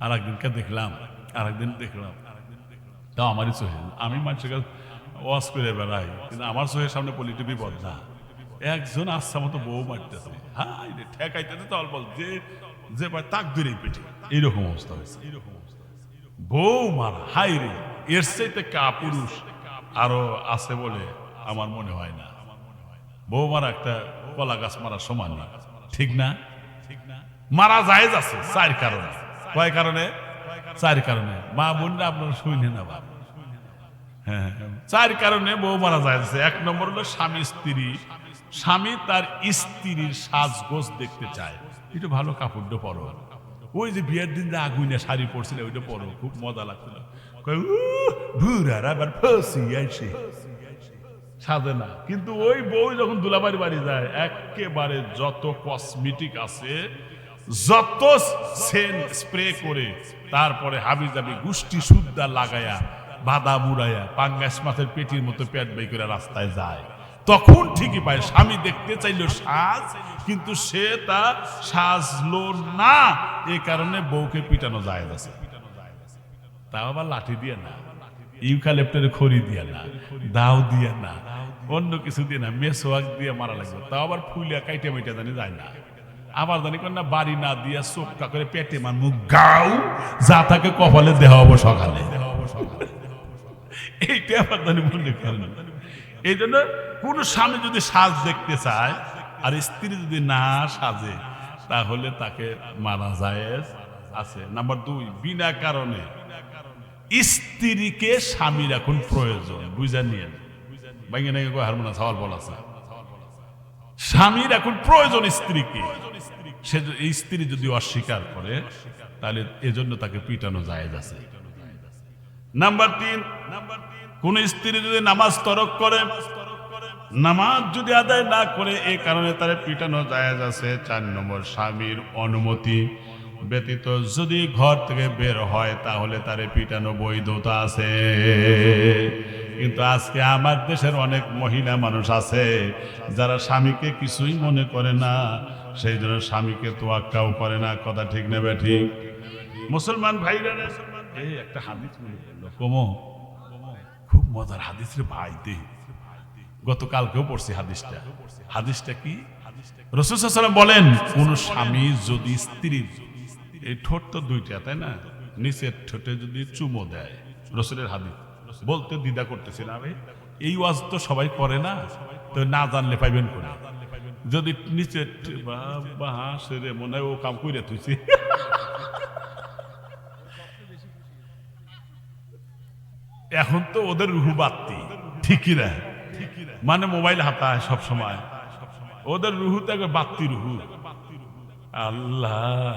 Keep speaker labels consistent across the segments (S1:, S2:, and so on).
S1: আর একদিনকে দেখলাম, আরেকদিন দেখলাম, তাও আমারই চোখে, আমি মানুষের কাছে ওয়াজ করে বেড়াই, কিন্তু আমার চোখের সামনে পলিটি বিপদ না। একজন আচ্ছা মতো বউ মারতেছে, হাই রে ঠেকাইতেছে তো অল্প, যে যে পায় তাক দূরে পেটে, এইরকম অবস্থা হয়েছে। বউ মারা, হাই রে, এর চাইতে কাপুরুষ আরো আছে বলে আমার মনে হয় না। বউ মারা একটা কলা গাছ মারা সমান না, ঠিক না? মারা জায়েজ আছে চার কারণে। কয় কারণে? চার কারণে। মা বোনরা আপনারা শুনে না বাবা, হ্যাঁ, চার কারণে বউ মারা যাচ্ছে। এক নম্বর হলো স্বামী স্ত্রী, স্বামী তার স্ত্রীর সাজগোজ দেখতে চায়, একটু ভালো কাপড়টা পরো, ওই যে বিয়ের দিন যে আগুনে শাড়ি পরছিল ওইটা পরো, খুব মজা লাগছিল। ভুরার আবার ফসি আইসে সাজে না, কিন্তু ওই বউ যখন দুলাবাড়ি বাড়ি যায় একেবারে যত কসমেটিক আছে, যত সেন স্প্রে করে, তারপরে হাবি জাবি গুষ্টি সুদ্ধা লাগায়া, বাদা মুড়াইয়া, পাঙ্গাস মাছের পেটির মতো পেট বাই করে রাস্তায় যায়, তখন ঠিকই পায় স্বামী দেখতে চাইল সাজ, কিন্তু সে তা সাজলো না, এই কারণে বউকে পিটানো যায় না। তাও আবার লাঠি দিয়ে না, ইউক্যালিপ্টারে খড়ি দিয়ে না, দাও দিয়ে না, অন্য কিছু দিয়ে না, মেসোয়াক দিয়ে মারা লাগবে, তাও আবার ফুলিয়া কাইটে মাইটে জানি যায় না। আবার জানি না বাড়ি না দিয়া চোপটা করে পেটে মানমু গাও, যা থাকে কপালে দেহ হবো সকালে, এইটা আবার জানি মনে করেন। এই জন্য কোন স্বামী যদি সাজ দেখতে চায় আর স্ত্রী যদি না সাজে, তাহলে তাকে মারা যায় আছে। নাম্বার দুই, বিনা কারণে স্ত্রীকে স্বামীর এখন প্রয়োজন, বুঝা নিয়েন, বাইরে নাকি হারমোনা সওয়াল বল আছে, স্বামীর এখন প্রয়োজন স্ত্রীকে, সে স্ত্রী যদি অস্বীকার করে তাহলে এজন্য তাকে পিটানো জায়েজ আছে। নাম্বার তিন, কোন স্ত্রী যদি নামাজ তরক করে, নামাজ যদি আদায় না করে, এই কারণে তার পিটানো জায়েজ আছে। 4 নম্বর, স্বামীর অনুমতি ব্যতীত যদি ঘর থেকে বের হয় তাহলে তারে পিটানো বৈধতা আছে। কিন্তু আজকে আমার দেশের অনেক মহিলা মানুষ আছে যারা স্বামীকে কিছুই মনে করে না, সেই জন্য স্বামীকে তোয়াক্কাও করে না। কথা ঠিক নেবে ঠিক? মুসলমান ভাইরা, এই একটা হাদিস মনে করলো, কমো খুব মজার হাদিস রে ভাই, দে গতকালকেও পড়ছি হাদিসটা। হাদিসটা কি? রাসূল সাল্লাল্লাহু আলাইহি ওয়াসাল্লাম বলেন, কোন স্বামী যদি স্ত্রীর, এই ঠোঁট তো দুইটা তাই না, নিচের ঠোঁটে যদি চুমো দেয়, রাসূলের হাদিস, বলতে দ্বিধা করতেছি না ভাই, এই ওয়াজ তো সবাই করে না, তো না জানলে পাইবেন কোনে। যদি নিচের বাবা হাসে রে, মনে হয় ও কাম কইরা তুইছি। এখন তো ওদের রুহু বাত্তি, ঠিকই না, মানে মোবাইল হাতায় সব সময়, ওদের রুহু তো বাত্তি রুহু। আল্লাহ,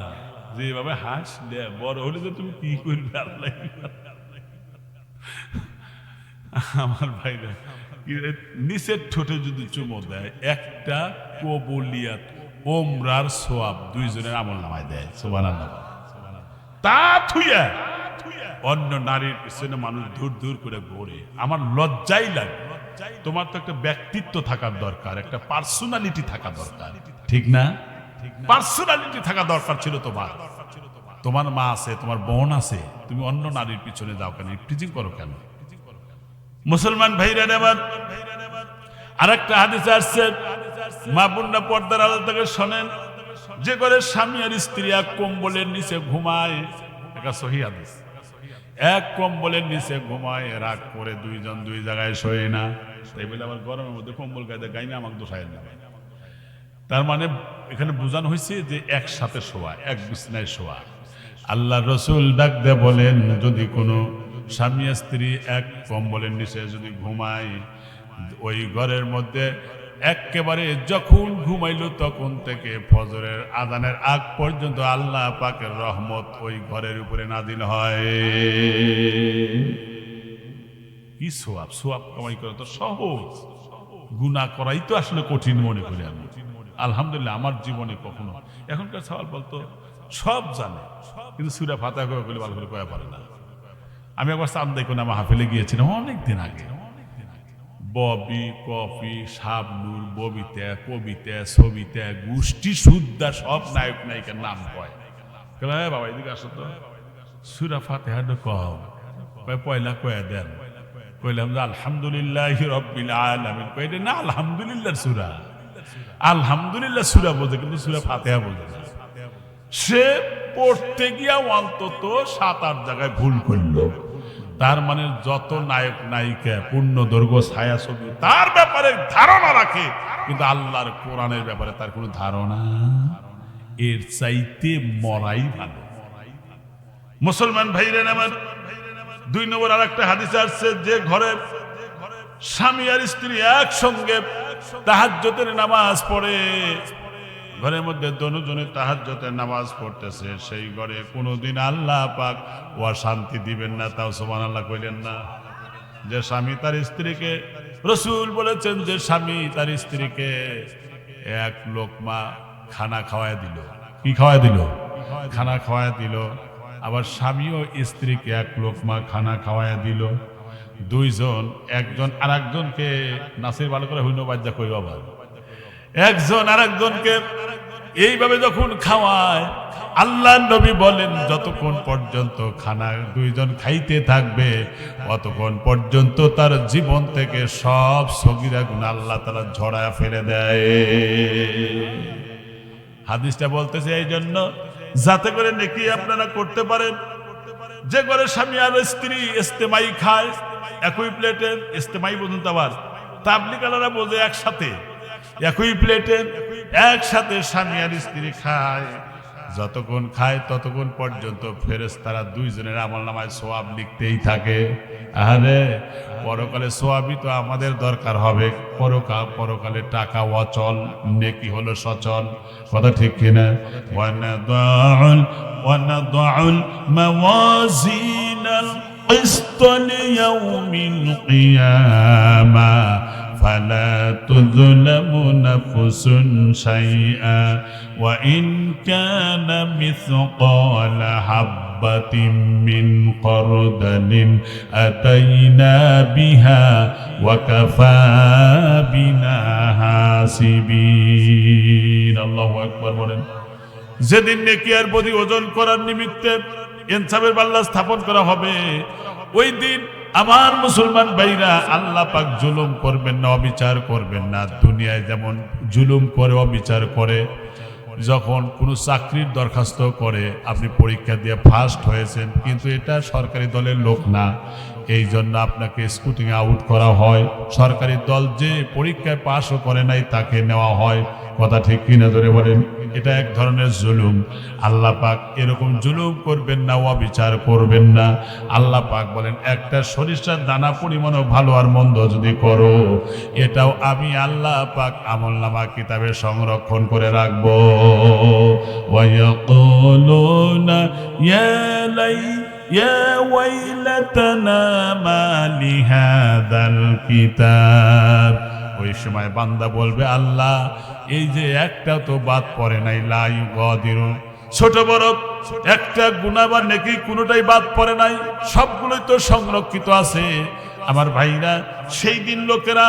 S1: যেভাবে হাসলে বড় হলে যে তুমি কি করবে আল্লাহ। আমার ভাইরা, নিচের ঠোঁটে যদি চুমো দেয়, একটা কবুলিয়াত ওমরার সোয়াব দুইজনের আমল নামায় দেয়। সুবহানাল্লাহ। তা থুইয়া অন্য নারীর পিছনে মানুষ দূর দূর করে ঘোরে, আমার লজ্জাই লাগে। তোমার তো একটা ব্যক্তিত্ব থাকার দরকার, একটা পার্সোনালিটি থাকা দরকার, ঠিক না? পার্সোনালিটি থাকা দরকার ছিল তোমার। তোমার মা আছে, তোমার বোন আছে, তুমি অন্য নারীর পিছনে যাও কেন, টিচিং করো কেন? মুসলমান ভাইরা নেবার আরেকটা হাদিস আসছে, মা বোনরা পর্দার আড়াল থেকে শোনেন, যে করে স্বামী আর স্ত্রী এক কম্বলের নিচে ঘুমায়, একটা সহিহ হাদিস, এক কম্বলের নিচে ঘুমায়, রাগ করে দুইজন দুই জায়গায় শোয় না, তাই বলে আবার গরমের মধ্যে কম্বল গায়ে গাইনা আমাকে দোষায় না। তার মানে এখানে বোঝানো হয়েছে যে একসাথে শোয়া, এক বিছনায় শোয়া। আল্লাহ রসুল ডাক দিয়ে বলেন, যদি কোনো স্বামী স্ত্রী এক কম্বলের নিচে যদি ঘুমায়, ওই ঘরের মধ্যে একেবারে যখন ঘুমাইলো তখন থেকে ফজরের আজানের আগ পর্যন্ত আল্লাহ পাকের রহমত ওই ঘরের উপরে নাজিল হয়। কি সোয়াব, সোয়াব কামাই করা তো সহজ, গুনাহ করাই তো আসলে কঠিন মনে করি আমি। আলহামদুলিল্লাহ আমার জীবনে কখনো, এখনকার সওয়াল বলতো সব জানে, কিন্তু সূরা ফাতিহা কয়ে বলে ভালো করে কয়া পারে না। আমি একবার চান্দাইকোনা মাহফিলে গিয়েছিলাম অনেক দিন আগে, ববি, কফি, শাবনুর, ববিতা, কবিতা, ছবিতা, গোষ্ঠী সুদ্ধা সব নায়ক নায়িকার নাম কয়। বাবা এদিকে আসো তো, সূরা ফাতিহা কও পয়লা কয়ে দেন কইলাম যে আলহামদুলিল্লাহি রাব্বিল আলামিন কইলে না আলহামদুলিল্লাহ সূরা আলহামদুলিল্লাহ সূরা বোঝে কিন্তু সূরা ফাতিহা বোঝে না সে পড়তে গিয়া অন্তত 7-8 জায়গায় ভুল করলো তার মানে যত নায়ক নায়িকা পূর্ণ দৈর্ঘ্য ছায়া ছবি তার ব্যাপারে ধারণা রাখে কিন্তু আল্লাহর কোরআনের ব্যাপারে তার কোনো ধারণা এর চাইতে মরাই ভালো মুসলমান ভাইরা আমার 2 নম্বর আরেকটা হাদিস আসছে যে ঘরে স্বামী আর স্ত্রী একসঙ্গে তাহাজ্জুদের নামাজ পড়ে ঘরের মধ্যে দুজনে তাহাজ্জুদের নামাজ পড়তেছে সেই ঘরে কোনোদিন আল্লাহ পাক শান্তি দিবেন না তাও সুবহানাল্লাহ কইলেন না যে স্বামী তার স্ত্রীকে রাসূল বলেছেন যে স্বামী তার স্ত্রীকে এক লোকমা খানা খাওয়ায় দিল কি খাওয়ায় দিল খানা খাওয়ায় দিল আবার স্বামীও স্ত্রীকে এক লোকমা খানা খাওয়ায় দিল দুইজন একজন আরেকজনকে নাসির ভালো করে হইনো বাজ্জা কইবা ভাই একজন আরেকজনকে এইভাবে যখন খাওয়ায় আল্লাহ নবী বলেন যতক্ষণ পর্যন্ত খানা দুইজন খাইতে থাকবে ততক্ষণ পর্যন্ত তার জীবন থেকে সব সগীরা গুনাহ আল্লাহ তাআলা ঝরায়া ফেলে দেয় হাদিসটা বলতেছে এই জন্য যাতে করে নেকি আপনারা করতে পারেন যে ঘরে স্বামী আর স্ত্রী ইস্তেমাই খায় একই প্লেটে ইস্তেমাই পর্যন্ত আবার তাবলিগালারা বোঝে একসাথে একই প্লেটে একসাথে স্বামী আর স্ত্রী খায় যতক্ষণ খায় ততক্ষণ পর্যন্ত ফেরেশতারা দুইজনের আমলনামায় সওয়াব লিখতেই থাকে আরে পরকালে সওয়াবই তো আমাদের দরকার হবে পরকালে টাকা অচল নেকি হলো সচল কথা ঠিক কিনা ওয়ানাদাউল মাওয়াজিনাল কিসত লিয়াউমিল কিয়ামা فلا تظلم نفس شيئا وإن كان مثقال حبة من خردل أتينا بها وكفى بنا حاسبين الله أكبر বলেন যেদিন নেকি আর বদি ওজন করার নিমিত্তে ইনসাফের পাল্লা স্থাপন করা হবে ওই দিন আমার মুসলমান ভাইরা আল্লাহ পাক জুলুম করবেন না অবিচার করবেন না দুনিয়ায় যেমন জুলুম করে অবিচার করে যখন কোনো চাকরির দরখাস্ত করে আপনি পরীক্ষা দিয়ে ফার্স্ট হয়েছেন কিন্তু এটা সরকারি দলের লোক না এই জন্য আপনাকে স্কুটিং আউট করা হয় সরকারি দল যে পরীক্ষায় পাশও করে নাই তাকে নেওয়া হয় কথা ঠিক কিনা ধরে বলেন এটা এক ধরনের জুলুম আল্লাহ পাক এরকম জুলুম করবেন না অবিচার করবেন না আল্লাহ পাক বলেন একটা সরিষার দানা পরিমাণও ভালো আর মন্দ যদি করো এটাও আমি আল্লাহ পাক আমলনামা কিতাবে সংরক্ষণ করে রাখবো ওয়ায়াকুলুনা ইয়া ওয়াইলাতানা মা লিহাযাল কিতাব ওই সময় বান্দা বলবে আল্লাহ এই যে একটা তো বাদ পড়ে নাই লা ইউগাদিরু ছোট বড় একটা গুনাহ বা নেকি কোনোটাই বাদ পড়ে নাই সবগুলোই তো সংরক্ষিত আছে আমার ভাইরা সেই দিন লোকেরা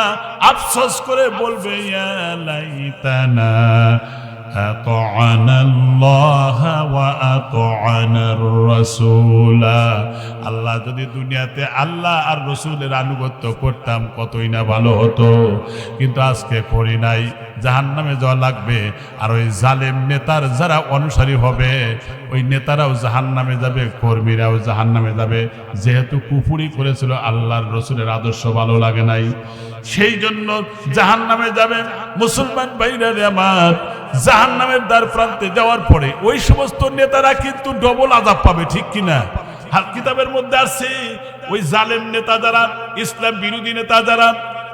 S1: আফসোস করে বলবে ইয়া লাইতানা আতা'নাল্লাহ ওয়া আতা'নার রাসূলা আল্লাহ যদি দুনিয়াতে আল্লাহ আর রাসূলের আনুগত্য করতাম কতই না ভালো হতো কিন্তু আজকে করি নাই জাহান্নামে যাওয়া লাগবে আর ওই জালেম নেতার যারা অনুসারী হবে ওই নেতারাও জাহান্নামে যাবে কর্মীরাও জাহান্নামে যাবে যেহেতু কুফরি করেছিল আল্লাহর রাসূলের আদর্শ ভালো লাগে নাই সেই জন্য জাহান্নামে যাবে মুসলমান ভাইরা আমার জাহান্নামের দ্বার প্রান্তে যাওয়ার পরে ওই সমস্ত নেতারা কিন্তু ডবল আযাব পাবে ঠিক কিনা কিতাবের মধ্যে আছে ওই জালেম নেতা যারা ইসলাম বিরোধী নেতা যারা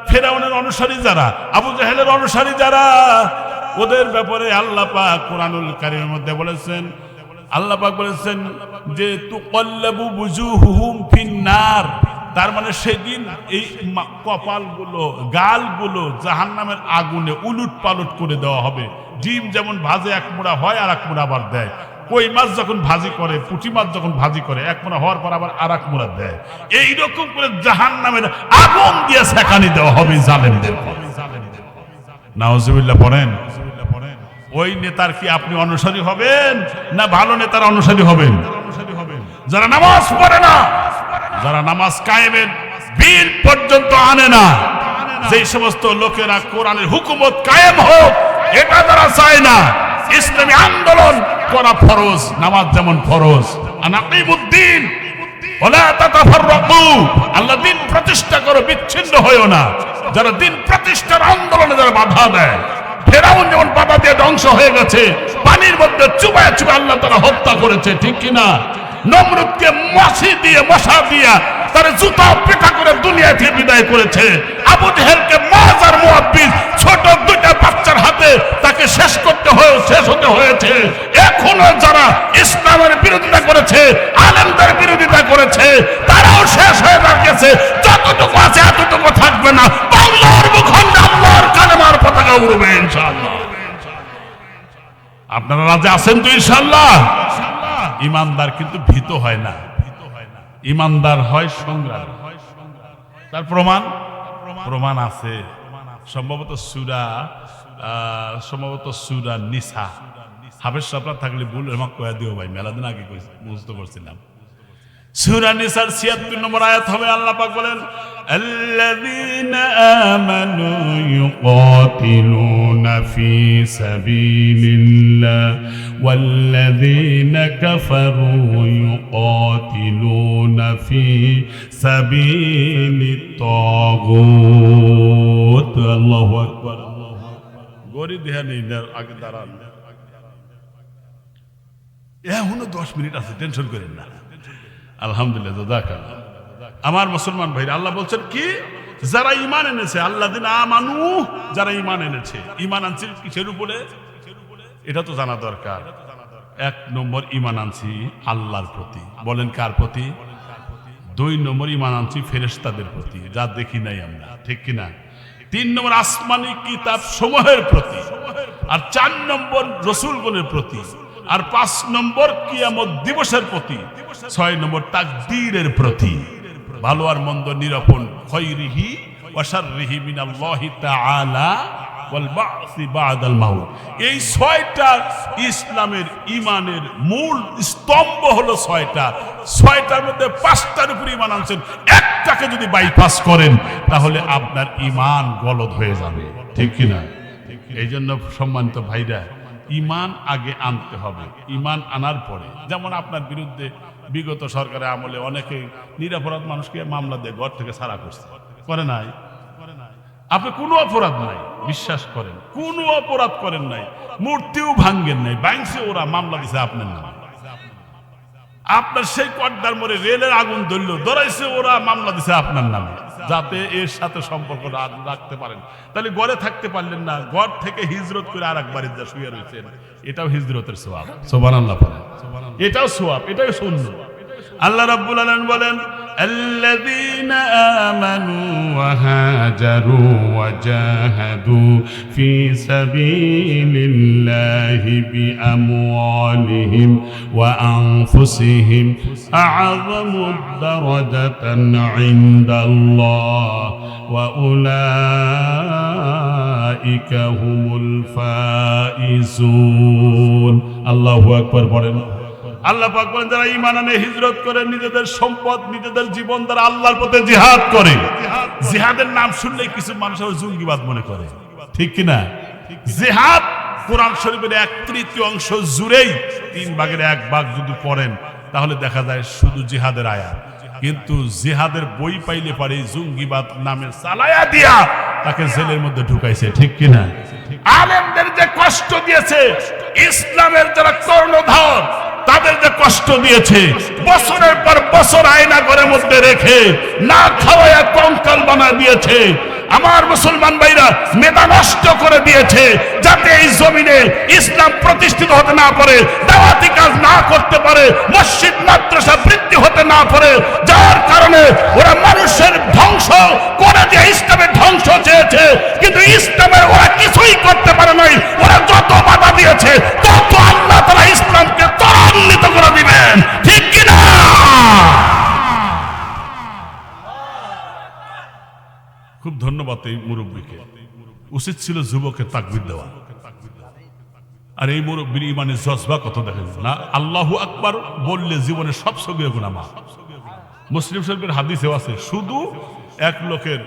S1: ফেরাউনের অনুসারী যারা আবু জাহেলের অনুসারী যারা ওদের ব্যাপারে আল্লাহ পাক কুরআনুল কারীমের মধ্যে বলেছেন আল্লাহ পাক বলেছেন যে তুকাল্লাবু বুজুহুহুম ফিন্নার তার মানে সেদিন এই কপালগুলো গালগুলো জাহান্নামের আগুনে উলুট পালট করে দেওয়া হবে ডিম যেমন ভাজে এক মুড়া হয় আর এক মুড়া আবার দেয় কই মাছ যখন ভাজি করে পুঁটি মাছ যখন ভাজি করে এক মুড়া হওয়ার পর আবার আর এক মুড়া দেয় এইরকম করে জাহান্নামের আগুন দিয়ে সেখানে দেওয়া হবে জালেমদের নাউজুবিল্লাহ পড়েন ওই নেতার কি আপনি অনুসারী হবেন না ভালো নেতার অনুসারী হবেন? যারা নামাজ পড়ে না, যারা নামাজ কায়েমের বিল পর্যন্ত আনে না, যেই সমস্ত লোকেরা কোরআনের হুকুমত কায়েম হোক এটা তারা চায় না, ইসলামী আন্দোলন করা ফরজ, নামাজ যেমন ফরজ, আনাকিমুদ্দিন ওয়ালা তাতাফাররাকু, আল্লাহ দিন প্রতিষ্ঠা করো, বিচ্ছিন্ন হয়ো না। যারা দিন প্রতিষ্ঠার আন্দোলনে যারা বাধা দেয়, ফেরাউন যেমন বাধা দিয়ে ধ্বংস হয়ে গেছে, পানির মধ্যে চুবায় চুবায় আল্লাহ তারা হত্যা করেছে, ঠিক কিনা? নমরুদকে মশা দিয়ে তার জুতা পেটা করে দুনিয়া থেকে বিদায় করেছে। আবু জেহেলকে মাজার মুআব্বিদ ছোট দুইটা বাচ্চার হাতে তাকে শেষ হতে হয়েছে। এখনো যারা ইসলামের বিরোধিতা করেছে, আলেমদের বিরোধিতা করেছে, তারাও শেষ হয়ে গেছে। যতটুকু আছে এতটুকু থাকবে না। বাংলার ভূখণ্ডে আল্লাহর কালেমার পতাকা উড়বে ইনশাআল্লাহ। আপনারা রাজি আছেন তো ইনশাআল্লাহ? ইমানদার কিন্তু ভীত হয় না, ইমানদার হয় সংগ্রাম। তার প্রমাণ আছে সম্ভবত সূরা নিসা। হাফেজ সাহেবরা থাকলে ভুল আমাকে কয়ে দিও ভাই, মেলাদিন আগে মুখস্থ করছিলাম। সূরা নিসার ৭৬ নম্বর আয়াত হবে, আল্লাহ পাক বলেন আল্লাযীনা আমানু ইউকাতিলুনা ফি সাবিলিল্লাহ ওয়াল্লাযীনা কাফারু ইউকাতিলুনা ফি সাবিলিত তাগুত। আল্লাহু আকবার। গরি দেহা নেই আগে দাঁড়ান, এখনো ১০ মিনিট আছে, টেনশন করেন না। আলহামদুলিল্লাহ, জাযাকাল্লাহ। আমার মুসলমান ভাইরা, আল্লাহ বলছেন কি? যারা ঈমান এনেছে, আল্লাযীনা আমানু, যারা ঈমান এনেছে। ঈমান আনছে কিসের উপরে? এটা তো জানা দরকার। ১ নম্বর ঈমান আনছি আল্লাহর প্রতি। বলেন কার প্রতি? ২ নম্বর ঈমান আনছি ফেরেশতাদের প্রতি, যা দেখি নাই আমরা, ঠিক কিনা? ৩ নম্বর আসমানি কিতাব সমূহের প্রতি, আর ৪ নম্বর রাসূলগণের প্রতি, আর ৫ নম্বর কিয়ামত দিবসের প্রতি, ৬ নম্বর তাকদীরের প্রতি। ভালো আর মন্দ নিরূপণ, খায়রিহি ওয়া শাররিহি মিনাল্লাহি তাআলা ওয়াল বা'সি বা'দাল মাউত। এই ৬টা ইসলামের ঈমানের মূল স্তম্ভ হলো ৬টা। ৬টার মধ্যে ৫টার উপর ঈমান আনছেন, একটাকে যদি বাইপাস করেন তাহলে আপনার ঈমান গলদ হয়ে যাবে, ঠিক কিনা? এই জন্য সম্মানিত ভাইরা, ঈমান আগে আনতে হবে। ঈমান আনার পরে, যেমন আপনার বিরুদ্ধে বিগত সরকারের আমলে অনেকে নিরপরাধ মানুষকে মামলা দিয়ে ঘর থেকে ছাড়া করছে, করে নাই? আপনি কোনো অপরাধ নাই, বিশ্বাস করেন, কোনো অপরাধ করেন নাই, মূর্তিও ভাঙ্গেন নাই, ভাঙছে ওরা, মামলা দিছে আপনার নামে। আপনার সেই কড্ডার মোড়ে রেলের আগুন ধরাইছে ওরা, মামলা দিছে আপনার নামে, যাতে এর সাথে সম্পর্ক রাখতে পারেন। তাহলে ঘরে থাকতে পারলেন না, ঘর থেকে হিজরত করে আর এক বাড়িতে যা শুয়ে রয়েছেন, এটাও হিজরতের সওয়াব। সুবহানাল্লাহ পড়েন, এটাও সওয়াব, এটাও সুন্নাত। আল্লাহ রাব্বুল আলামিন বলেন الذين آمنوا وهاجروا وجاهدوا في سبيل الله بأموالهم وأنفسهم أعظم درجة عند الله وأولئك هم الفائزون الله أكبر বলেন। আল্লাহ পাক বলেন যারা ঈমান আনে, হিজরত করে, নিজেদের সম্পদ নিজেদের জীবন দ্বারা আল্লাহর পথে জিহাদ করে। জিহাদের নাম শুনলেই কিছু মানুষ জঙ্গিবাদ মনে করে, ঠিক কিনা? জিহাদ কোরআন শরীফের 1/3 জুড়েই 3 ভাগের 1 ভাগ যদি পড়েন তাহলে দেখা যায় শুধু জিহাদের আয়াত। কিন্তু জিহাদের বই পাইলে পারে জঙ্গিবাদ নামে চালায়া দিয়া তাকে জেলের মধ্যে ঢুকাইছে, ঠিক কিনা? আলেমদের যে কষ্ট দিয়েছে, ইসলামের যারা কর্ণধার তাদের যে কষ্ট দিয়েছে, বছরের পর বছর আয়না ঘরের মধ্যে রেখে না খাওয়ায়া কঙ্কাল বানা দিয়েছে। আমার মুসলমান ভাইরা মেধা নষ্ট করে দিয়েছে, যাতে এই জমিনে ইসলাম প্রতিষ্ঠিত হতে না পারে, দাওয়াতি কাজ না করতে পারে, মসজিদ মাদ্রাসা বৃদ্ধি হতে না পারে। যার কারণে ওরা মানুষের ধ্বংস করে দিয়ে ইসলামের ধ্বংস চেয়েছে, কিন্তু ইসলামের ওরা কিছুই করতে পারে নাই। ওরা যত বাধা দিয়েছে তত আল্লাহ তাআলা ইসলামকে ত্বরান্বিত করে দিবেন, ঠিক কিনা? খুব ধন্যবাদ এই মুরব্বীকে, উচিত ছিল যুবকের তাকবীর দেওয়া। আর এই মুরব্বীর ইমানের জজবা কত দেখেন না, আল্লাহু আকবার বললে জীবনে সব সগীরা গুনাহ মাফ। মুসলিম শরীফের হাদিসেও আছে, শুধু এক লোকের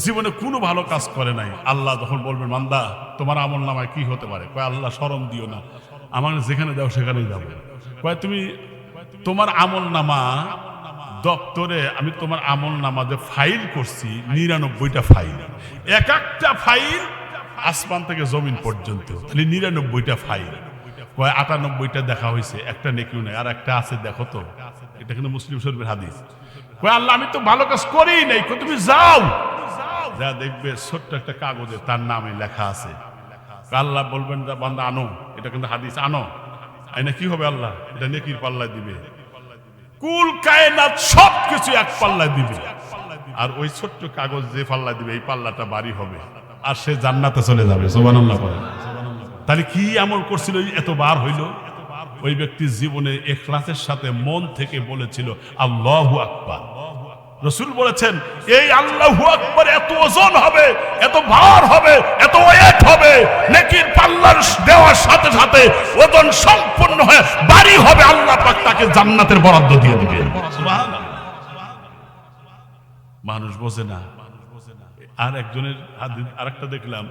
S1: জীবনে কোনো ভালো কাজ করে নাই, আল্লাহ যখন বলবেন বান্দা তোমার আমল নামায় কি হতে পারে, কয় আল্লাহ শরম দিও না, আমার যেখানে দাও সেখানেই যাবো। কয় তুমি তোমার আমল নামা দপ্তরে, আমি তোমার আমল নামা যে ফাইল করছি 99টা ফাইল, এক একটা ফাইল আসমান থেকে জমিন পর্যন্ত, 99টা ফাইল। কয় 98টা দেখা হয়েছে, একটা নেকিও নাই, আর একটা আছে দেখো তো। এটা কিন্তু মুসলিম শরীফের হাদিস। কয় আল্লাহ আমি তো ভালো কাজ করি নাই, তুমি যাও, যা দেখবে ছোট্ট একটা কাগজে তার নামে লেখা আছে। আল্লাহ বলবেন বান্দা আনো, এটা কিন্তু হাদিস, আনো। আইনা কি হবে আল্লাহ, এটা নেকির পাল্লায় দিবে, কুল কায়নাত সবকিছু এক পাল্লায় দিবে, আর ওই ছোট্ট কাগজ যে পাল্লায় দিবে এই পাল্লাটা ভারী হবে, আর সে জান্নাতে চলে যাবে। সুবহানাল্লাহ বলেন। তাহলে কি আমল করছিল এত বার হইল? ওই ব্যক্তির জীবনে ইখলাসের সাথে মন থেকে বলেছিল আল্লাহু আকবার। রাসূল বলেছেন এই আল্লাহু আকবার এত ওজন হবে, এত ভার হবে, এত ওয়েট হবে, নেকির পাল্লার দেওয়ার সাথে সাথে ওজন সম্পূর্ণ হয়ে ভারী হবে, আল্লাহ পাক তাকে জান্নাতের বরাদ্দ দিয়ে দিবেন। সুবহানাল্লাহ। মানুষ বোঝে না। আর একজনের আরেকটা দেখলাম,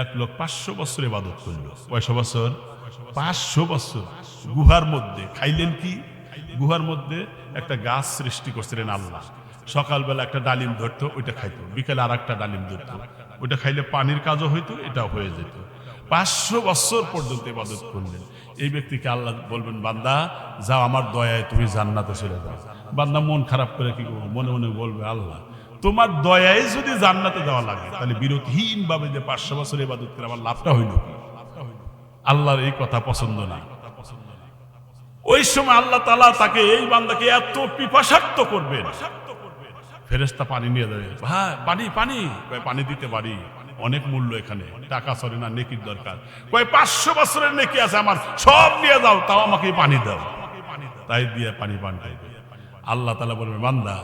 S1: এক লোক 500 বছর ইবাদত করলো। কয়শো বছর? 500 বছর। গুহার মধ্যে খাইলেন কি? গুহার মধ্যে একটা গাছ সৃষ্টি করছিলেন আল্লাহ। সকালবেলা একটা ডালিম ধরতো, ওইটা খাইতো, বিকেলে আর একটা ডালিম ধরতো, ওইটা খাইলে পানির কাজও হইতো, এটাও হয়ে যেত। 500 বছর পর্যন্ত ইবাদত করলেন। এই ব্যক্তিকে আল্লাহ বলবেন বান্দা যাও আমার দয়ায় তুমি জান্নাতে চলে যাও। বান্দা মন খারাপ করে কি করবো, মনে মনে বলবে আল্লাহ তোমার দয়ায় যদি জান্নাতে দেওয়া লাগে তাহলে বিরতিহীন ভাবে যে 500 বছর ইবাদত করে আমার লাভটা হইল কি? আল্লাহর এই কথা পছন্দ না। ওই সময় আল্লাহ তাআলা তাকে, এই বান্দাকে এত পিপাসার্ত করবেন, ফেরেশতা পানি নিয়ে যাবে, ভাই পানি পানি, পানি দিতে পারি, অনেক মূল্য এখানে, টাকা চলে না, নেকির দরকার। কয় 500 বছরের নেকি আছে আমার, সব নিয়ে যাও, তাও আমাকে পানি দাও। তাই দিয়ে পানি পান খাইবে। আল্লাহ তাআলা বলবে বান্দা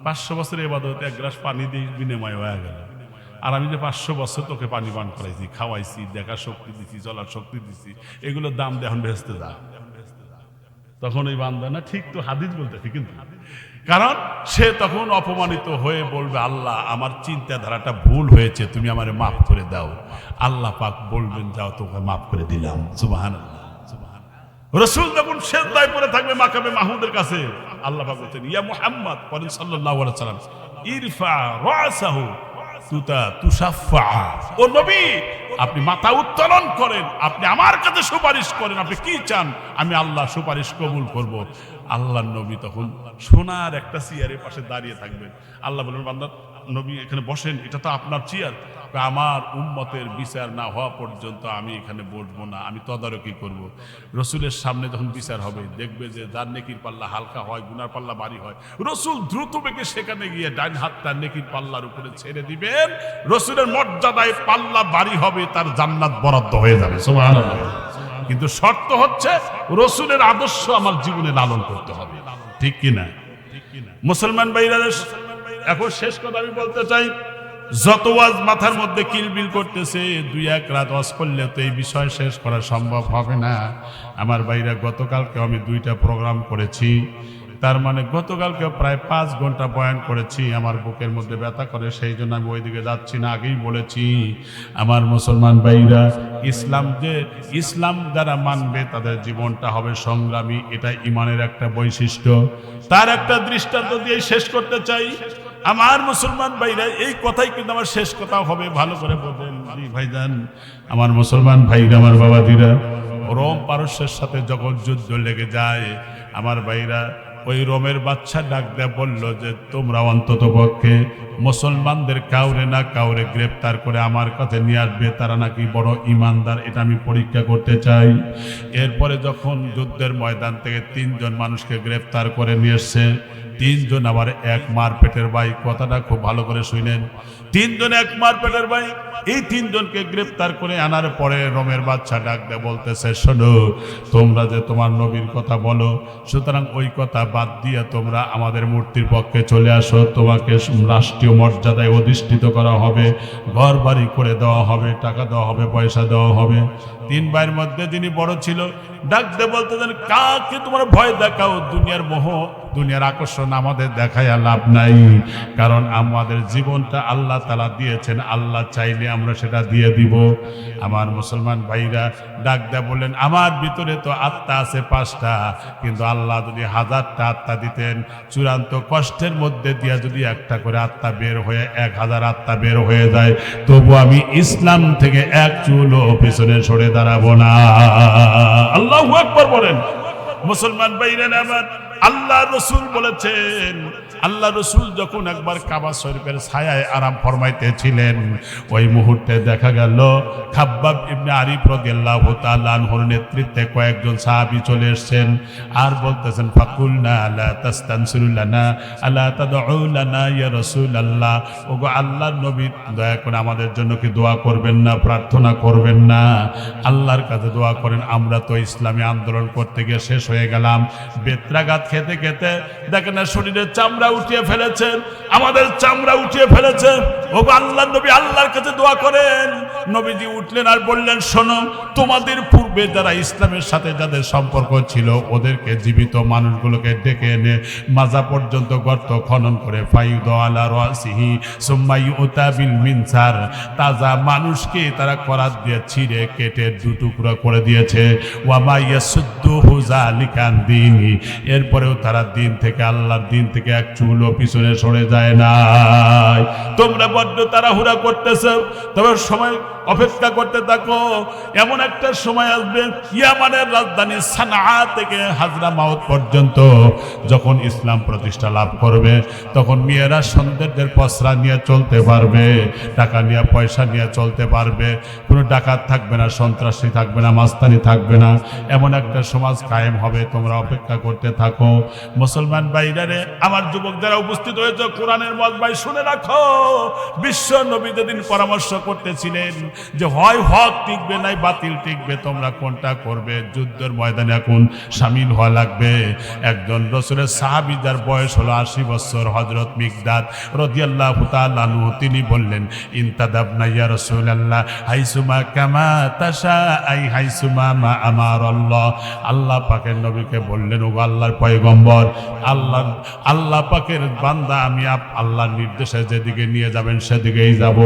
S1: 500 বছরের ইবাদত এক গ্লাস পানি দিয়ে বিনিময় হয়ে গেল, আর আমি যে 500 বছর তোকে পানি পান করাইছি, খাওয়াইছি, দেখার শক্তি দিছি, চলার শক্তি দিছি, এগুলোর দাম দিয়ে এখন বেহেশতে যা। তখন ওই বান্দা না ঠিক তো হাদিস বলতেছি, কিন্তু কারণ সে তখন অপমানিত হয়ে বলবে আল্লাহ আমার চিন্তাধারাটা ভুল হয়েছে, তুমি আমারে মাফ করে দাও। আল্লাহ পাক বলবেন যাও তোকে মাফ করে দিলাম। সুবহানাল্লাহ। রাসূল যখন সিজদায় পড়ে থাকবে মাকামে মাহমুদের কাছে, আল্লাহ পাক বলতেন ইয়া মুহাম্মদ পড়েন সাল্লাল্লাহু আলাইহি ওয়াসাল্লাম, ইরফা রাসাহু তুতা তুশাফা। ও নবী আপনি মাথা উত্তোলন করেন, আপনি আমার কাছে সুপারিশ করেন, আপনি কি চান আমি আল্লাহ সুপারিশ কবুল করব। আল্লাহর নবী তখন সোনার একটা চেয়ারের পাশে দাঁড়িয়ে থাকবেন। আল্লাহ বলবেন বান্দা নবী এখানে বসেন, এটা তো আপনার চেয়ার, আমার উম্মতের বিচার না হওয়া পর্যন্ত আমি এখানে বসবো না, আমি তদারকি করব। রসুলের সামনে যখন বিচার হবে দেখবে যে যার নেকির পাল্লা হালকা হয়, গুনার পাল্লা ভারী হয়, রসুল দ্রুত বেগে সেখানে গিয়ে ডাইন হাতটা নেকির পাল্লার উপরে ছেড়ে দিবেন, রসুলের মর্যাদায় পাল্লা ভারী হবে, তার জান্নাত বরাদ্দ হয়ে যাবে। সুবহানাল্লাহ। কিন্তু শর্ত হচ্ছে রসুলের আদর্শ আমার জীবনে লালন করতে হবে, ঠিক কিনা? মুসলমান ভাইরা, এখন শেষ কথা আমি বলতে চাই, যত ওয়াজ মাথার মধ্যে কিলবিল করতেছে, 2-1 রাত ওয়াজ করলে তো এই বিষয় শেষ করা সম্ভব হবে না। আমার ভাইরা গতকালকে আমি 2টা প্রোগ্রাম করেছি, তার মানে গতকালকে প্রায় 5 ঘন্টা বয়ান করেছি। আমার বুকের মধ্যে ব্যথা করে, সেই জন্য আমি ওইদিকে যাচ্ছি না। আগেই বলেছি আমার মুসলমান ভাইরা, ইসলাম যারা মানবে তাদের জীবনটা হবে সংগ্রামী, এটা ঈমানের একটা বৈশিষ্ট্য। তার একটা দৃষ্টান্ত দিয়ে শেষ করতে চাই। আমার মুসলমান ভাইরা, এই কথাই কিন্তু আমার শেষ কথা হবে, ভালো করে বলবেন ভাইজান। আমার মুসলমান ভাইরা, আমার বাবাজিরা, রোম পারস্যের সাথে যখন যুদ্ধ লেগে যায়, আমার ভাইরা ওই রোমের বাদশা ডাক দেয়া বলল যে তোমরা অন্তত পক্ষে মুসলমানদের কাউরে না কাউরে গ্রেফতার করে আমার কাছে নিয়ে আসবে, তারা নাকি বড় ইমানদার, এটা আমি পরীক্ষা করতে চাই। এরপরে যখন যুদ্ধের ময়দান থেকে 3 জন মানুষকে গ্রেফতার করে নিয়ে এসছে, তিনজন আবার এক মার পেটের ভাই। কথাটা খুব ভালো করে শুনেন, তিনজন এক মার পেটের ভাই। এই তিনজনকে গ্রেফতার করে আনার পরে রোমের বাদশা ডাক দিয়ে বলতেছে, শোনো, তোমরা যে তোমার নবীর কথা বলো, সুতরাং ওই কথা বাদ দিয়ে তোমরা আমাদের মূর্তির পক্ষে চলে আসো। তোমাকে রাষ্ট্রীয় মর্যাদায় অধিষ্ঠিত করা হবে, ঘর বাড়ি করে দেওয়া হবে, টাকা দেওয়া হবে, পয়সা দেওয়া হবে। তিন ভাইয়ের মধ্যে যিনি বড় ছিল ডাক দিয়ে বলতেছেন, কাকে তোমার ভয় দেখাও? দুনিয়ার মোহ, দুনিয়ার আকর্ষণ আমাদের দেখাইয়া লাভ নাই, কারণ আমাদের জীবনটা আল্লাহ তাআলা দিয়েছেন, আল্লাহ চাইলে আমরা সেটা দিয়ে দিব। আমার মুসলমান ভাইরা ডাক দেয়া বললেন, আমার ভিতরে তো আত্মা আছে 5টা, কিন্তু আল্লাহ যদি 1000টা আত্মা দিতেন, চূড়ান্ত কষ্টের মধ্যে দিয়ে যদি একটা করে আত্মা বের হয়ে 1000 আত্মা বের হয়ে যায়, তবু আমি ইসলাম থেকে এক চুলও পিছনে সরে দাঁড়াবো না। আল্লাহু আকবার বলেন। মুসলমান ভাইরা আমার, আল্লাহ রসুল বলেছেন, আল্লাহ রসুল যখন একবার কাবা শরীফের ছায়ায় আরাম ফরমাইতেছিলেন, ওই মুহূর্তে দেখা গেল খাব্বাব ইবনে আরিফ রাদিয়াল্লাহু তাআলা আনহুর নেতৃত্বে কয়েকজন সাহাবী চলে এসেছেন আর বলতেছেন, ফাকুলনা লা তাস্তানসিরু লানা আলা তাদউ লানা ইয়া রাসূলুল্লাহ, ওগো আল্লাহর নবী, দয়া করে আমাদের জন্য কি দোয়া করবেন না, প্রার্থনা করবেন না? আল্লাহর কাছে দোয়া করেন। আমরা তো ইসলামী আন্দোলন করতে গিয়ে শেষ হয়ে গেলাম, বেত্রাঘাত খেতে খেতে দেখেন না শরীরের চামড়া উঠিয়ে ফেলেছেন, আমাদের চামড়া উঠিয়ে ফেলেছেন। ও আল্লাহর নবী, আল্লাহর কাছে দোয়া করেন। নবীজি উঠলেন আর বললেন, শোনো, তোমাদের পূর্বে যারা ইসলামের সাথে যাদের সম্পর্ক ছিল, ওদেরকে জীবিত মানুষগুলোকে ডেকে এনে মাজা পর্যন্ত গর্ত খনন করে ফাইদ আলা রাসিহি সুম্মা ইউতা বিল মিনসার, তাজা মানুষকে তারা করাত দিয়ে ছিঁড়ে কেটে দুটুকরা করে দিয়েছে। ওয়ামা ইয়াসুদ্দুহু যালিকা দিনি, এরপরেও তারা দিন থেকে, আল্লাহর দিন থেকে এক চুলও পিছনে সরে যায় না। তোমরা বড্ড তাড়াহুড়া করতেছো, তবে সময় অপেক্ষা করতে থাকো। এমন একটা সময় আসবে, ইয়ামানের রাজধানী সানআ থেকে হাজরামাউত পর্যন্ত যখন ইসলাম প্রতিষ্ঠা লাভ করবে, তখন মেয়েরা সৌন্দর্যের পসরা নিয়ে চলতে পারবে, টাকা নিয়ে পয়সা নিয়ে চলতে পারবে, কোনো ডাকাত থাকবে না, সন্ত্রাসী থাকবে না, মাস্তানি থাকবে না। এমন একটা সমাজ কায়েম হবে, তোমরা অপেক্ষা করতে থাকো। মুসলমান ভাইরারে, আমার যুবক যারা উপস্থিত হয়েছে, কোরআনের মজমাই শুনে রাখো। বিশ্ব নবী যেদিন পরামর্শ করতেছিলেন যে হয় হক টিকবে নাই বাতিল টিকবে, তোমরা কোনটা করবে, যুদ্ধের ময়দানে এখন শামিল হওয়া লাগবে। একজন রাসূলের সাহাবী, যার বয়স হলো 80 বছর, হযরত মিকদাদ রাদিয়াল্লাহু তাআলা আনহু, তিনি বললেন, ইনতাদাবনা ইয়া রাসূলুল্লাহ হাইসুমা কামা তাশা, আই হাইসুমা মা আমারাল্লাহ। আল্লাহ পাকের নবীকে বললেন, ও আল্লাহর পয়গম্বর, আল্লাহ পাকের বান্দা, আমি আল্লাহর নির্দেশে যেদিকে নিয়ে যাবেন সেদিকেই যাব।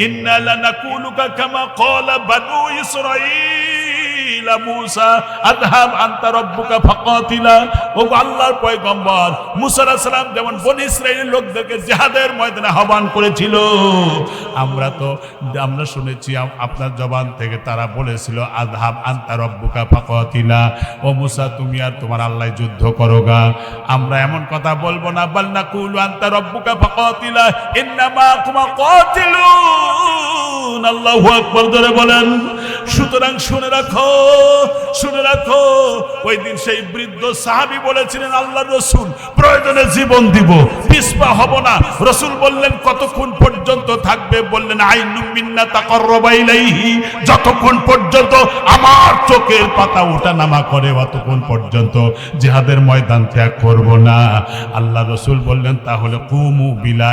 S1: ইন্না লানাকুলুকা কামা ক্বালা বানু ইসরাঈল মূসা আযহাব আনতা রাব্বুকা ফাকাতিলা। ও আল্লাহর পয়গম্বর, মূসা আলাইহিস সালাম যেমন বনি ইসরাঈলের লোকদেরকে জিহাদের ময়দানে আহ্বান করেছিল, আমরা শুনেছি আপনার জবান থেকে তারা বলেছিল, আযহাব আনতা রাব্বুকা ফাকাতিলা, ও মূসা, তুমি আর তোমার আল্লাহ যুদ্ধ করোগা। আমরা এমন কথা বলবো না, বাল নাকুলু আনতা রাব্বুকা ফাকাতিলা ইন্নামা কুমা কাতিলুন। আল্লাহু আকবার জোরে বলেন। সুতরাং শুনে রাখো, শুনে রাখো, ওই দিন সেই বৃদ্ধ সাহাবী বলেছিলেন, আল্লাহর রাসূল, প্রয়োজনে জীবন দিব, পিছপা হব না। রাসূল বললেন, কতক্ষণ পর্যন্ত থাকবে? বললেন, আইনু মিন্না তাকাররাবা ইলাইহি, যতক্ষণ পর্যন্ত আমার চোখের পাতা ওঠা নামা করে, অতক্ষণ পর্যন্ত জিহাদের ময়দান ত্যাগ করব না। আল্লাহ রাসূল বললেন, তাহলে কুমু বিনা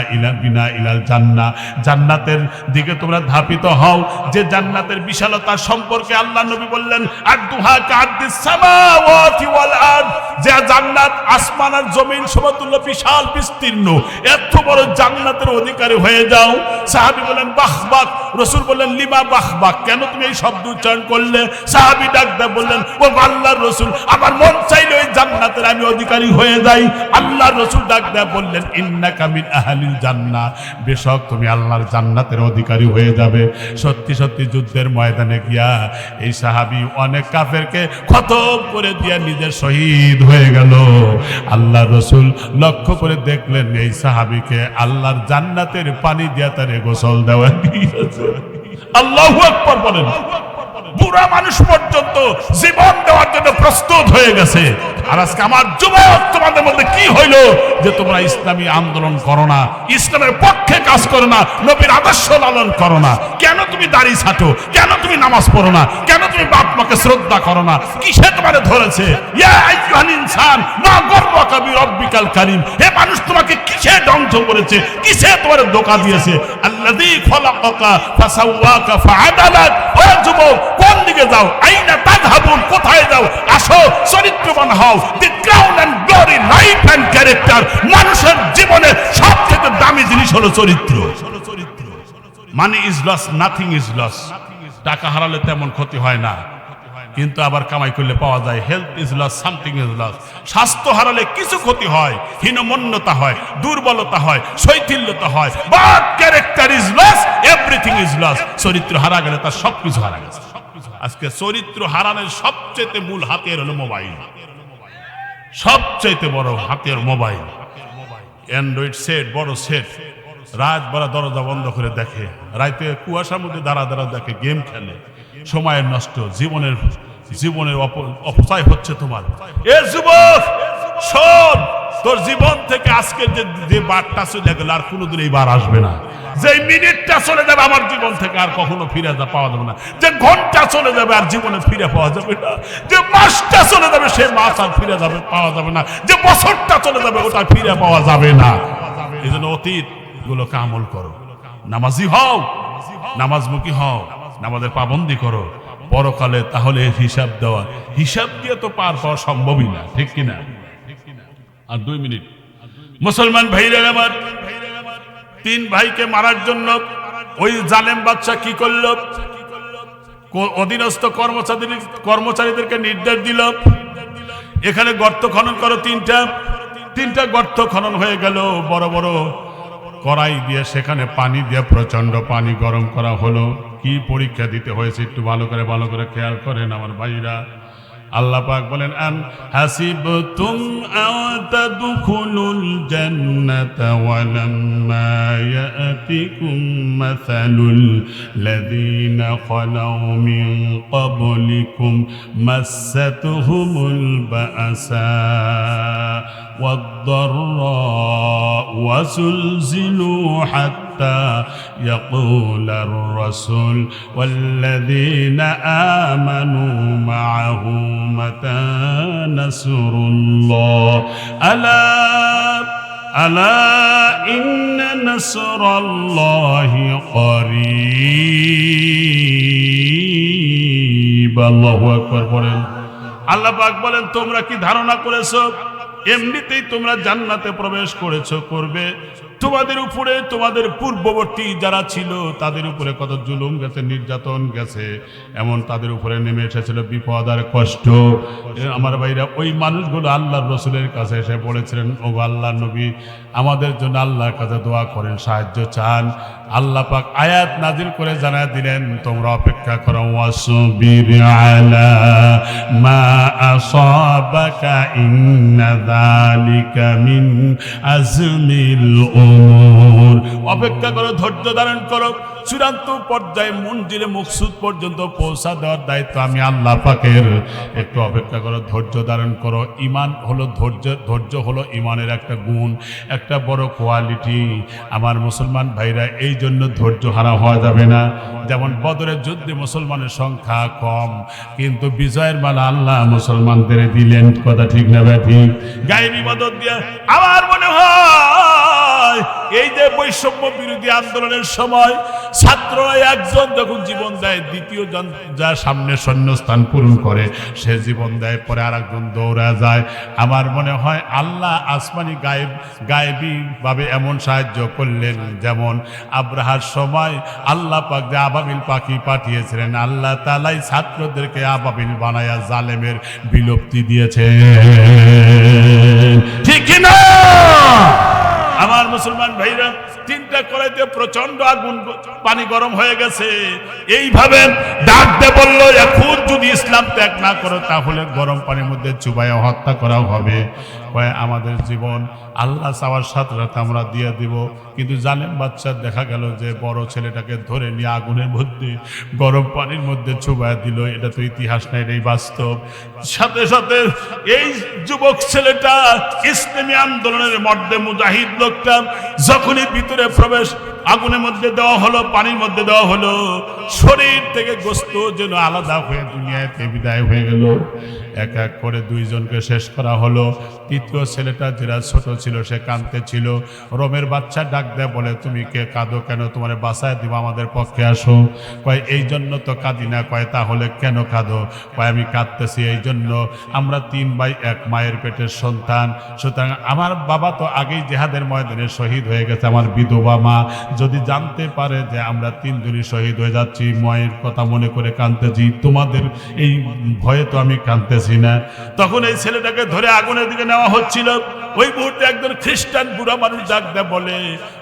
S1: ইলাল জান্নাহ, জান্নাতের দিকে তোমরা ধাপিত হও। যে জান্নাতের বিশালতা সম্পর্কে আল্লাহ নবী বললেন, আদুহা কাদিস সামাওয়াতি ওয়াল আরদ, যে জান্নাত আসমান আর জমিন সমতুল্য বিশাল বিস্তীর্ণ, এত বড় জান্নাতের অধিকারী হয়ে যাও। সাহাবী বলেন, বাহ বাহ। রাসূল বললেন, লিমা বাহ বাহ, কেন তুমি এই শব্দ উচ্চারণ করলে? সাহাবী ডাক দিয়ে বললেন, ও আল্লাহর রাসূল, আমার মন চাইলে ওই জান্নাতের আমি অধিকারী হয়ে যাই। আল্লাহর রাসূল ডাক দিয়ে বললেন, ইন্নাকা মিন আহলিল জান্নাহ, বেশক তুমি আল্লাহর জান্নাতের অধিকারী হয়ে যাবে। সত্যি সত্যি যুদ্ধের ময়দানে গিয়া এই সাহাবী অনেক কাফেরকে খতম করে দিয়া নিজের শহীদ হয়ে গেল। আল্লাহর রাসূল লক্ষ্য করে দেখলেন, এই সাহাবীকে আল্লাহর জান্নাতের পানি দিয়া তারে গোসল দেওয়া দিয়েছে। আল্লাহু আকবার বলেন। বুড়া মানুষ পর্যন্ত জীবন দেওয়ার জন্য প্রস্তুত হয়ে গেছে। আর আজকে আমার যুবক, তোমাদের মধ্যে কি হইল? যে তোমরা ইসলামী আন্দোলন করো না, ইসলামের পক্ষে কাজ করো না, নবীর আদর্শ লালন করো না? কেন তুমি দাড়ি ছাটো? কেন তুমি নামাজ পড়ো না? কেন তুমি বাপ মাকে শ্রদ্ধা করো না? কিসে তোমারে ধরেছে? ইয়া আইয়ুহাল ইনসান মা গররাকা বিরব্বিকাল কারীম, হে মানুষ তোমাকে কিসে ধ্বংস করেছে? কিসে তোমারে ধোঁকা দিয়েছে? আল্লাযী খলাকাকা ফাসাওয়াকা ফাআদালাক। ও যুবক, কোন দিকে যাও? আইনা তাযহাবুন, কোথায় যাও? আসো, চরিত্রবান হও। The crown and glory, life and character. মানুষের জীবনে সবচেয়ে দামি জিনিস হলো চরিত্র। Money is lost, nothing is lost. টাকা হারালে তেমন ক্ষতি হয় না, কিন্তু আবার কামাই করলে পাওয়া যায়। Health is loss, something is loss. স্বাস্থ্য হারালে কিছু ক্ষতি হয়, হীনমন্যতা হয়, দুর্বলতা হয়, শৈথিল্যতা হয়। But character is loss, everything is loss. চরিত্র হারা গেলে তার সবকিছু হারা গেছে। আজকে চরিত্র হারানোর সবচেয়ে মূল হাতিয়ার হলো মোবাইল। সবচেয়ে বড় হাতিয়ার মোবাইল। অ্যান্ড্রয়েড সেট, বড় সেট, রাত বেলা দরজা বন্ধ করে দেখে, রাতে কুয়াশার মধ্যে দাঁড়া দাঁড়া দেখে, গেম খেলে, সময়ের নষ্ট, জীবনের অপচয় হচ্ছে তোমার। এ যুবক শোন, তোর জীবন থেকে আজকে যে বারটা চলে গেল আর কোনোদিন এই বার আসবে না। যে মিনিটটা চলে যাবে আমার জীবন থেকে আর কখনো ফিরে পাওয়া যাবে না। যে ঘন্টা চলে যাবে আর জীবনে ফিরে পাওয়া যাবে না। যে মাসটা চলে যাবে সে মাস আর ফিরে যাবে পাওয়া যাবে না। যে বছরটা চলে যাবে ওটা ফিরে পাওয়া যাবে না। এই জন্য অতীত গুলোকে আমল করো, নামাজি হও, নামাজমুখী হও, নামাজের পাবন্দি করো। পরকালে তাহলে হিসাব দেওয়া, হিসাব দিয়ে তো পার পাওয়া সম্ভবই না, ঠিক কিনা? আর 2 মিনিট। মুসলমান ভাইরা আমার, 3 ভাইকে মারার জন্য ওই জালেম বাদশা কি করল? অধীনস্থ কর্মচারীদেরকে নির্দেশ দিল, এখানে গর্ত খনন করো। 3টা গর্ত খনন হয়ে গেল। বড় বড় কড়াই দিয়ে সেখানে পানি দিয়ে প্রচন্ড পানি গরম করা হলো। কি পরীক্ষা দিতে হয়েছে একটু ভালো করে খেয়াল করেন আমার ভাইরা। আল্লাহ পাক বলেন, আন হাসিবতুম আও তাদখুলুল জান্নাতা ওয়া লাম্মা ইয়াতিকুম মাসালুল লাযীনা খালাউ মিন ক্বাবলিকুম মাসাতুহুমুল বা'সা ওয়াদ-দাররা ওয়া যুলজিলু হাত্তা ইয়াকুলার রাসূল ওয়াল্লাযীনা আমানু মা'আহু متى نصر الله ألا إن نصر الله قريب। الله أكبر বলেন। আল্লাহ পাক বলেন, তোমরা কি ধারণা করেছো এমনিতেই তোমরা জান্নাতে প্রবেশ করেছো? করবে। তোমাদের উপরে তোমাদের পূর্ববর্তী যারা ছিল তাদের উপরে কত জুলুম গেছে, নির্যাতন গেছে, এমন তাদের উপরে নেমে এসেছিল বিপদ আর কষ্ট। আমার ভাইরা, ওই মানুষগুলো আল্লাহর রসুলের কাছে এসে বলেছিলেন, ও আল্লাহর নবী, আমাদের জন্য আল্লাহর কাছে দোয়া করেন, সাহায্য চান। আল্লাহ পাক আয়াত নাজিল করে জানায় দিলেন, তোমরা অপেক্ষা করো। ওয়াসবির আলা মা আসাবাকা ইন্না যালিকা মিন আজমিল উমুর। অপেক্ষা করো, ধৈর্য ধারণ করো। চূড়ান্ত পর্যায়ে মঞ্জিলে মকসুদ পর্যন্ত পৌঁছা দেওয়ার দায়িত্ব আমি আল্লাহ পাকের। একটু অপেক্ষা করো, ধৈর্য ধারণ করো। ঈমান হলো ধৈর্য হলো ঈমানের একটা গুণ, একটা বড় কোয়ালিটি। আমার মুসলমান ভাইরা, এই জন্য ধৈর্য হারা হওয়া যাবে না। যেমন বদরের যুদ্ধে মুসলমানের সংখ্যা কম, কিন্তু বিজয়ের মালা আল্লাহ মুসলমানদের দিলেন। কথা ঠিক না ঠিক? গায়েবী মদদ দিয়ে আমার মনে হয় এই যে বৈষম্য বিরোধী আন্দোলনের সময় ছাত্ররা একজন যখন জীবন দেয়, দ্বিতীয় জন যার সামনে শূন্যস্থান পূরণ করে সে জীবন দেয়, পরে আর একজন দৌড়া যায়। আমার মনে হয় আল্লাহ আসমানি গায়েবী ভাবে এমন সাহায্য করলেন, যেমন আব্রাহার সময় আল্লাহ পাক যে আবাবিল পাখি পাঠিয়েছিলেন, আল্লাহ তাআলাই ছাত্রদেরকে আবাবিল বানায়া জালেমের বিলুপ্তি দিয়েছে। ঠিক কিনা আমার মুসলমান ভাইরা? 3টা কড়াইতে প্রচন্ড আগুন, পানি গরম হয়ে গেছে। এইভাবে ডাক দিয়ে বলল, এখন যদি ইসলাম ত্যাগ না করো তাহলে গরম পানির মধ্যে চুবাইয়া হত্যা করা হবে। কয় আমাদের জীবন আল্লাহ চাওয়ার সাথে সাথে আমরা দিয়ে দিব। কিন্তু জালেম বাচ্চা দেখা গেল যে বড় ছেলেটাকে ধরে নিয়ে আগুনের মধ্যে গরম পানির মধ্যে চুবায় দিল। এটা তো ইতিহাস না, এটাই বাস্তব। সাথে সাথে এই যুবক ছেলেটা ইসলামী আন্দোলনের মধ্যে মুজাহিদ লোকটা যখনই ভিতরে প্রবেশ, আগুনের মধ্যে দেওয়া হলো, পানির মধ্যে দেওয়া হলো, শরীর থেকে গোস্ত যেন আলাদা হয়ে দুনিয়াতে বিদায় হয়ে গেল। এক এক করে দুইজনকে শেষ করা হলো। তৃতীয় ছেলেটা যেটা ছোট ছিল সে কাঁদতে ছিল। রোমের বাচ্চা ডাক দেয়, বলে তুমি কে কাঁদো কেন? তোমার বাঁচায় দিব, আমাদের পক্ষে আসো। কয় এই জন্য তো কাঁদি না। কয় তাহলে কেন কাঁদো? কয় আমি কাঁদতেছি এই জন্য, আমরা 3 ভাই 1 মায়ের পেটের সন্তান। সুতরাং আমার বাবা তো আগেই জেহাদের ময়দানে শহীদ হয়ে গেছে। আমার বিধবা মা যদি জানতে পারে যে আমরা 3 জনই শহীদ হয়ে যাচ্ছি, মায়ের কথা মনে করে কাঁদতেছি। তোমাদের এই ভয়ে তো আমি কাঁদতেছি না। তখন এই ছেলেটাকে ধরে আগুনের দিকে নেওয়া হচ্ছিল। ওই মুহূর্তে একজন খ্রিস্টান বুড়া মানুষ ডাক দেয়, বলে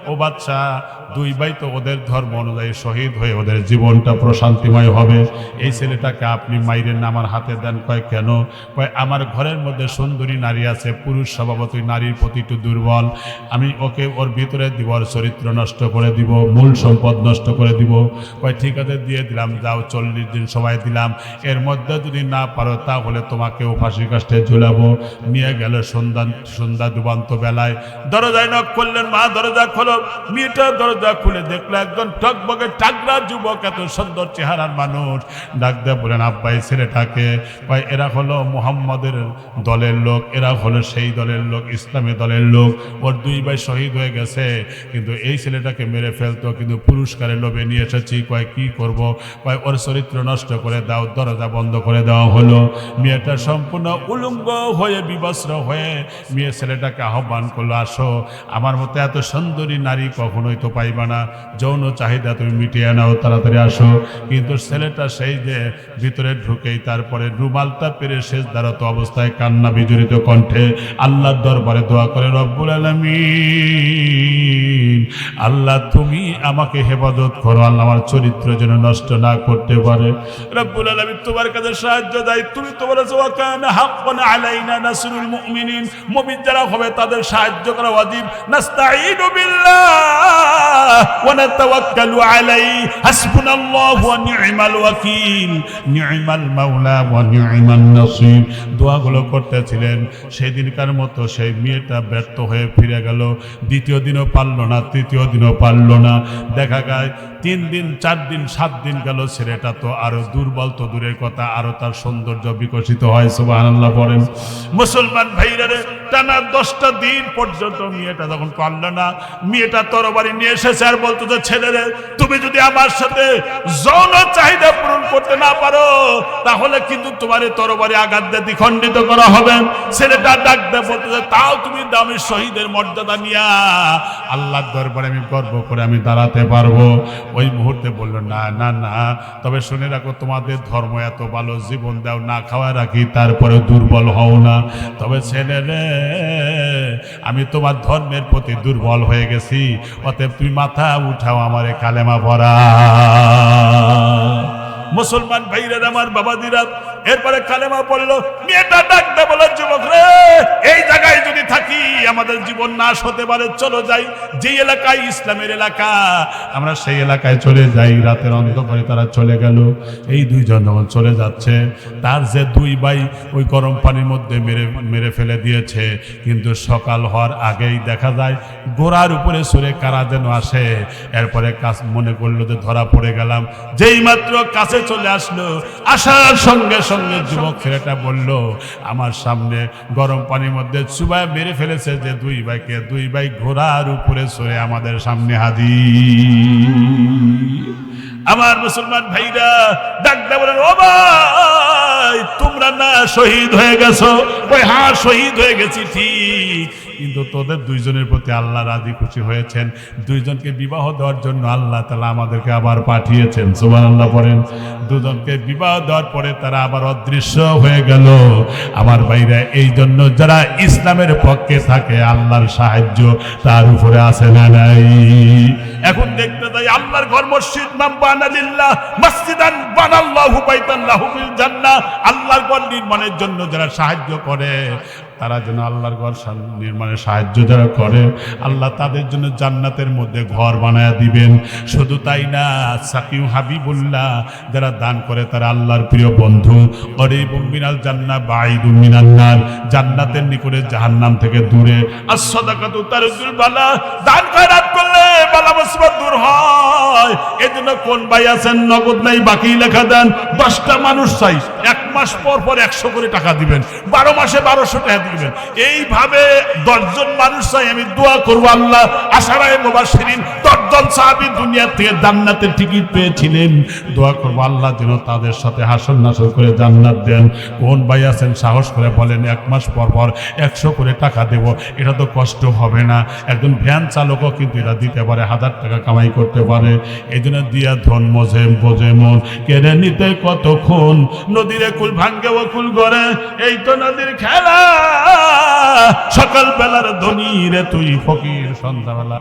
S1: ও বাচ্চা, 2 ভাই তো ওদের ধর্ম অনুযায়ী শহীদ হয়ে ওদের জীবনটা প্রশান্তিময় হবে, এই ছেলেটাকে আপনি মাইরেন না, আমার হাতে দেন। কয় কেন? কয় আমার ঘরের মধ্যে সুন্দরী নারী আছে, পুরুষ স্বভাবতই নারীর প্রতি একটু দুর্বল, আমি ওকে ওর ভিতরে দিব, ওর চরিত্র নষ্ট করে দিব, মূল সম্পদ নষ্ট করে দিব। কয় ঠিক আছে, দিয়ে দিলাম, যাও 40 দিন সময় দিলাম, এর মধ্যে যদি না পারো তাহলে তোমাকেও ফাঁসি কাষ্টে ঝুলাবো। নিয়ে গেল সন্ধ্যা ডুবান্ত বেলায়। দরজায় নক করলেন, মা দরজা খোলো। মেয়েটা দরজা খুলে দেখলো একজন টকবকে টাকরা যুবক, এত সুন্দর চেহারার মানুষ। ডাক দিয়ে বলেন, আব্বা এই ছেলেটাকে? কয় এরা হলো মুহাম্মদের দলের লোক, এরা হলো সেই দলের লোক, ইসলামী দলের লোক। ওর 2 ভাই শহীদ হয়ে গেছে, কিন্তু এই ছেলেটাকে মেরে ফেলতো, কিন্তু পুরস্কারের লোভে নিয়ে এসেছি। কয় কি করব? কয় ওর চরিত্র নষ্ট করে দাও। দরজা বন্ধ করে দেওয়া হলো। মেয়েটা সম্পূর্ণ উলঙ্গ হয়ে বিবস্ত্র হয়ে মেয়ে ছেলেটাকে আহ্বান করলো, আসো, আমার মতো এত সুন্দরী নারী কখনোই তো পাইবা না, যৌন চাহিদা তুমি মিটিয়ে নাও, তাড়াতাড়ি আসো। কিন্তু ছেলেটা সেই যে ভিতরে ঢুকেই তারপরে রুমালটা পেরে সেজদারত অবস্থায় কান্না বিজড়িত কণ্ঠে আল্লাহর দরবারে দোয়া করে, রব্বুল আলামিন, আল্লাহ তুমি আমাকে হেফাজত করো, আল্লাহ আমার চরিত্র যেন নষ্ট না করতে পারে। রব্বুল আলামিন তোমার কাছে সাহায্য দেয়। তুমি তো বলেছো ওয়া কানা হাক্কান আলাইনা নাসরুল মুমিনিন, মুমিন যারা হবে তাদের সাহায্য করা ওয়াজিব। নাস্তাঈনু বিল্লাহ ওয়া নাতাওয়াক্কালু আলাইহি, হাসবুনাল্লাহু ওয়া নি'মাল ওয়াকিল, নি'মাল মাওলা ওয়া নি'মান নাসির। দোয়াগুলো করতেছিলেন। সেদিনকার মতো সেই মেয়েটা ব্যর্থ হয়ে ফিরে গেল। দ্বিতীয় দিনও পারল না, তৃতীয় দিনও পারল না। দেখা যায় 3 দিন 4 দিন 7 দিন গেল। ছেলেটা তো আরো দুর্বল, তো দূরের কথা আরো তার সৌন্দর্য বিকশিত হয়। সুবহানাল্লাহ বলেন। মুসলমান ভাইরা রে, টানা 10টা দিন পর্যন্ত মেয়েটা যখন পারল না, মেয়েটা তরবারি নিয়ে এসেছে আর বলতো যে, ছেলেরে তুমি যদি আমার সাথে যৌন চাহিদা পূরণ করতে না পারো তাহলে কিন্তু তোমার এই তরবারি আঘাত দিয়ে দ্বিখণ্ডিত করা হবে। ছেলেটা ডাক দিয়ে বলতো যে, তাও তুমি দামি শহীদের মর্যাদা নিয়া আল্লাহর দরবারে আমি গর্ব করে আমি দাঁড়াতে পারবো। ওই মুহূর্তে বলল, না না না, তবে শুনে রাখো, তোমাদের ধর্ম এত ভালো, জীবন দাও, না খাওয়া রাখি, তারপরে দুর্বল হও না। তবে ছেলেরে, আমি তোমার ধর্মের প্রতি দুর্বল হয়ে গেছি, অতএব তুমি মাথা উঠাও, আমারে কালেমা পড়া। মুসলমান ভাইরা আমার, বাবাদিরা, এরপরে কালেমা পড়লো। মেয়েটা ডাকতে বলে, যুবক রে, এই জায়গায় যদি থাকি আমাদের জীবন নাশ হতে পারে, চলো যাই। যেই এলাকায় ইসলামের এলাকা, আমরা সেই এলাকায় চলে যাই। রাতের অন্ধকারে তারা চলে গেল। এই 2 জন যখন চলে যাচ্ছে, তার যে 2 ভাই ওই গরম পানির মধ্যে মেরে ফেলে দিয়েছে, কিন্তু সকাল হওয়ার আগেই দেখা যায় গোড়ার উপরে সরে কারা যেন আসে। এরপরে কাজ মনে করলো যে ধরা পড়ে গেলাম। যেই মাত্র কাছে চলে আসলো, আসার সঙ্গে সঙ্গে যুবক ছেলেটা বলল, আমার সামনে গরম পানির মধ্যে চুবায় মেরে ফেলেছে যে 2 ভাইকে, 2 ভাই ঘোড়ার উপরে সরে আমাদের সামনে হাজির। আমার মুসলমান ভাইরা ডাক দিয়ে বলেন, ও ভাই, তোমরা না শহীদ হয়ে গেছো? ওই হ্যাঁ, শহীদ হয়ে গেছি ঠিক, কিন্তু তোদের 2 জনের প্রতি আল্লাহ রাজি খুশি হয়েছেন। 2 জনকে বিবাহ দেওয়ার জন্য আল্লাহ তাআলা আমাদেরকে আবার পাঠিয়েছেন। সুবহানাল্লাহ পড়েন। 2 জনকে বিবাহ দেওয়ার পরে তারা আবার অদৃশ্য হয়ে গেল। আমার ভাইরা, এই জন্য যারা ইসলামের পক্ষে থাকে আল্লাহর সাহায্য তার উপরে আসে না নাই। এখন দেখতে যাই আল্লাহর ঘর মসজিদ, মান বানা লিল্লাহ মসজিদান বানাল্লাহু বাইতান লাহু ফিল জান্নাহ। আল্লাহর ঘর নির্মাণের জন্য যারা সাহায্য করে তারা যেন আল্লাহর ঘর নির্মাণে সাহায্য যারা করে আল্লাহ তাদের জন্য জান্নাতের মধ্যে ঘর বানায়া দিবেন। শুধু তাই না, সাকিউ হাবিবুল্লাহ যারা দান করে তারা আল্লাহর প্রিয় বন্ধু। করিবুম মিনাল জান্নাহ বাঈদুম মিনান নার, জান্নাতের নিকটে জাহান্নাম থেকে দূরে। আস-সাদাকাতু তারজুল বালা, দান খয়রাত করলে বালা মুসিবত দূর হয়। এজন্য কোন ভাই আছেন নগদ নাই বাকি লেখা দেন, 10টা মানুষ চাই, 1 মাস পর পর 100 করে টাকা দিবেন, 12 মাসে 1200 টাকা দিবেন। এইভাবে 10 জন মানুষ চাই, আমি দোয়া করব আল্লাহ আশারায়ে মুবাশশিরিন 10 জন সাহাবী দুনিয়া থেকে জান্নাতের টিকিট পেয়েছিলেন, দোয়া করব আল্লাহ যেন তাদের সাথে হাসর নাসর করে জান্নাত দেন। কোন ভাই আছেন সাহস করে বলেন 1 মাস পর পর 100 করে টাকা দেব, এটা তো কষ্ট হবে না। একজন ভ্যান চালকও কিন্তু এটা দিতে পারে, 1000 টাকা কামাই করতে পারে। এই জন্য দিয়া ধন মজে বোঝে মন, কেড়ে নিতে কতক্ষণ, নদীরে কুল ভাঙ্গে ও কুল গড়ে, এই তো নদীর খেলা। সকাল বেলার ধনী রে তুই ফকির, সন্ধ্যাবেলা